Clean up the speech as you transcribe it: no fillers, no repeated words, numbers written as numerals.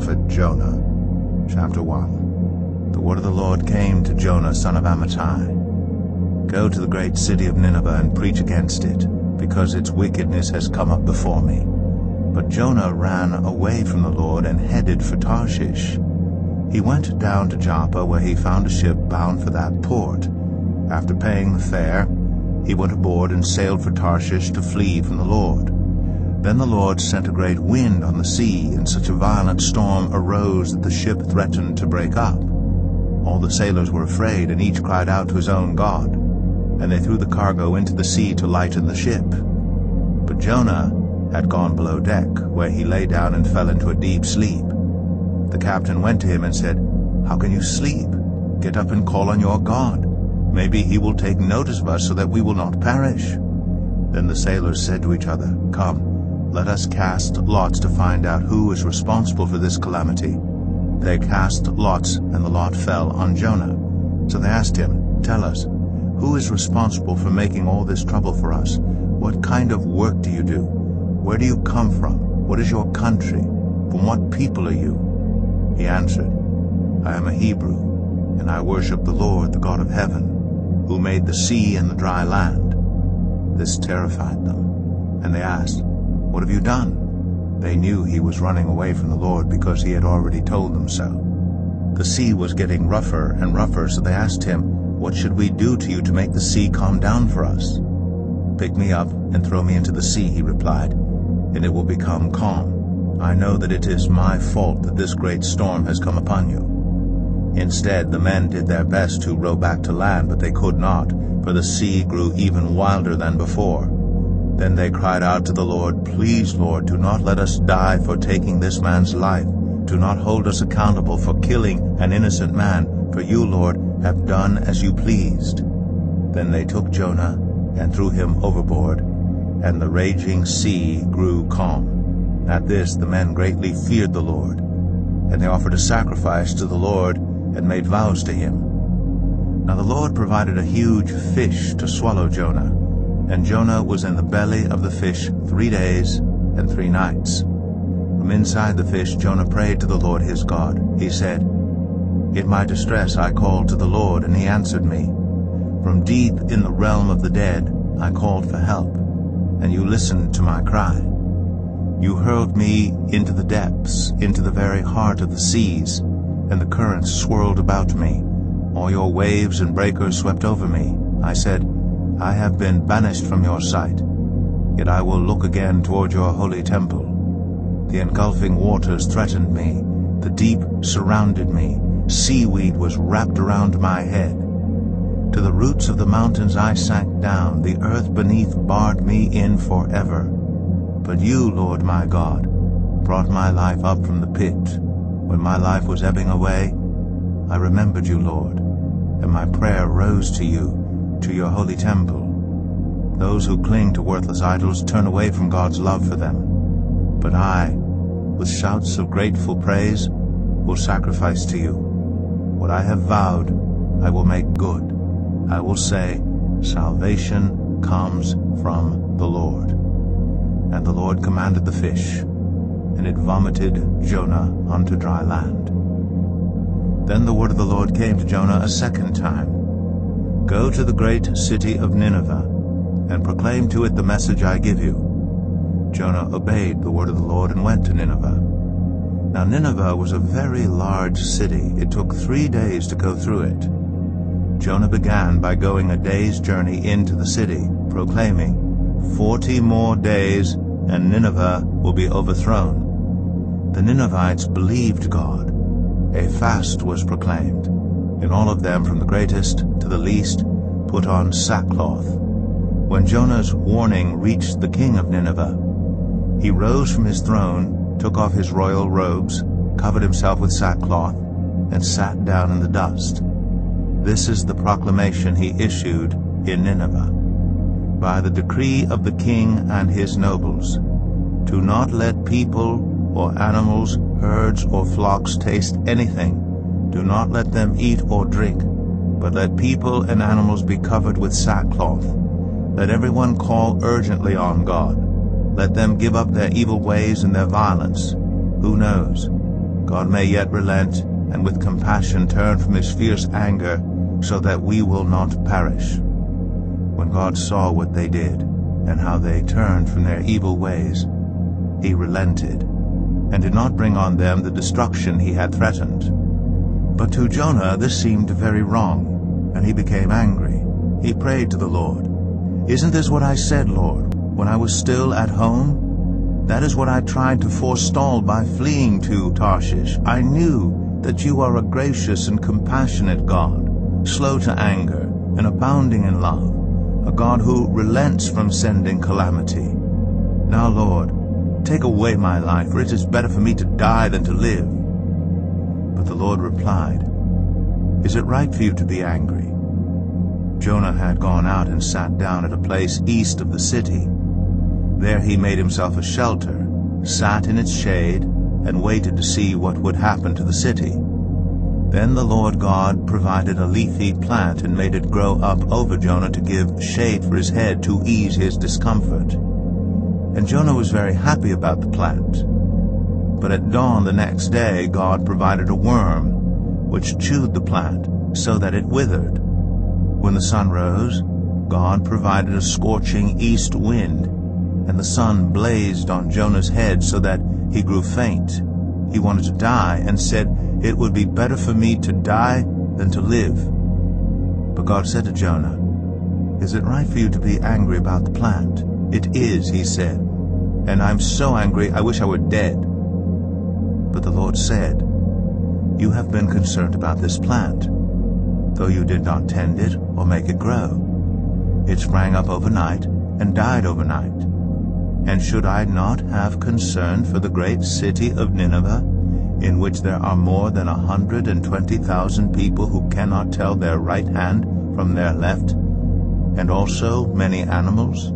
prophet Jonah. Chapter 1. The word of the Lord came to Jonah, son of Amittai. Go to the great city of Nineveh and preach against it, because its wickedness has come up before me. But Jonah ran away from the Lord and headed for Tarshish. He went down to Joppa, where he found a ship bound for that port. After paying the fare, he went aboard and sailed for Tarshish to flee from the Lord. Then the Lord sent a great wind on the sea, and such a violent storm arose that the ship threatened to break up. All the sailors were afraid, and each cried out to his own God. And they threw the cargo into the sea to lighten the ship. But Jonah had gone below deck, where he lay down and fell into a deep sleep. The captain went to him and said, "How can you sleep? Get up and call on your God. Maybe he will take notice of us so that we will not perish." Then the sailors said to each other, "Come, let us cast lots to find out who is responsible for this calamity." They cast lots, and the lot fell on Jonah. So they asked him, "Tell us, who is responsible for making all this trouble for us? What kind of work do you do? Where do you come from? What is your country? From what people are you?" He answered, "I am a Hebrew, and I worship the Lord, the God of heaven, who made the sea and the dry land." This terrified them, and they asked, "What have you done?" They knew he was running away from the Lord, because he had already told them so. The sea was getting rougher and rougher, so they asked him, "What should we do to you to make the sea calm down for us?" "Pick me up and throw me into the sea," he replied, "and it will become calm. I know that it is my fault that this great storm has come upon you." Instead, the men did their best to row back to land, but they could not, for the sea grew even wilder than before. Then they cried out to the Lord, "Please, Lord, do not let us die for taking this man's life. Do not hold us accountable for killing an innocent man, for you, Lord, have done as you pleased." Then they took Jonah and threw him overboard, and the raging sea grew calm. At this the men greatly feared the Lord, and they offered a sacrifice to the Lord and made vows to him. Now the Lord provided a huge fish to swallow Jonah, and Jonah was in the belly of the fish 3 days and 3 nights. From inside the fish Jonah prayed to the Lord his God. He said, "In my distress I called to the Lord, and he answered me. From deep in the realm of the dead I called for help, and you listened to my cry. You hurled me into the depths, into the very heart of the seas, and the currents swirled about me. All your waves and breakers swept over me. I said, I have been banished from your sight. Yet I will look again toward your holy temple. The engulfing waters threatened me. The deep surrounded me. Seaweed was wrapped around my head. To the roots of the mountains I sank down. The earth beneath barred me in forever. But you, Lord my God, brought my life up from the pit. When my life was ebbing away, I remembered you, Lord, and my prayer rose to you, to your holy temple. Those who cling to worthless idols turn away from God's love for them. But I, with shouts of grateful praise, will sacrifice to you. What I have vowed, I will make good. I will say, salvation comes from the Lord. And the Lord commanded the fish, and it vomited Jonah onto dry land. Then the word of the Lord came to Jonah a second time. Go to the great city of Nineveh, and proclaim to it the message I give you. Jonah obeyed the word of the Lord and went to Nineveh. Now Nineveh was a very large city. It took 3 days to go through it. Jonah began by going a day's journey into the city, proclaiming, 40 more days, and Nineveh will be overthrown. The Ninevites believed God. A fast was proclaimed, and all of them, from the greatest to the least, put on sackcloth. When Jonah's warning reached the king of Nineveh, he rose from his throne, took off his royal robes, covered himself with sackcloth, and sat down in the dust. This is the proclamation he issued in Nineveh. By the decree of the king and his nobles, do not let people or animals, herds or flocks taste anything. Do not let them eat or drink, but let people and animals be covered with sackcloth. Let everyone call urgently on God. Let them give up their evil ways and their violence. Who knows? God may yet relent, and with compassion turn from his fierce anger, so that we will not perish." When God saw what they did, and how they turned from their evil ways, he relented, and did not bring on them the destruction he had threatened. But to Jonah this seemed very wrong, and he became angry. He prayed to the Lord, "Isn't this what I said, Lord, when I was still at home? That is what I tried to forestall by fleeing to Tarshish. I knew that you are a gracious and compassionate God, slow to anger and abounding in love, a God who relents from sending calamity. Now, Lord, take away my life, for it is better for me to die than to live." But the Lord replied, "Is it right for you to be angry?" Jonah had gone out and sat down at a place east of the city. There he made himself a shelter, sat in its shade, and waited to see what would happen to the city. Then the Lord God provided a leafy plant and made it grow up over Jonah to give shade for his head to ease his discomfort. And Jonah was very happy about the plant. But at dawn the next day God provided a worm, which chewed the plant, so that it withered. When the sun rose, God provided a scorching east wind, and the sun blazed on Jonah's head so that he grew faint. He wanted to die, and said, "It would be better for me to die than to live." But God said to Jonah, "Is it right for you to be angry about the plant?" "It is," he said, "and I'm so angry I wish I were dead." But the Lord said, "You have been concerned about this plant, though you did not tend it or make it grow. It sprang up overnight and died overnight. And should I not have concern for the great city of Nineveh, in which there are more than 120,000 people who cannot tell their right hand from their left, and also many animals?"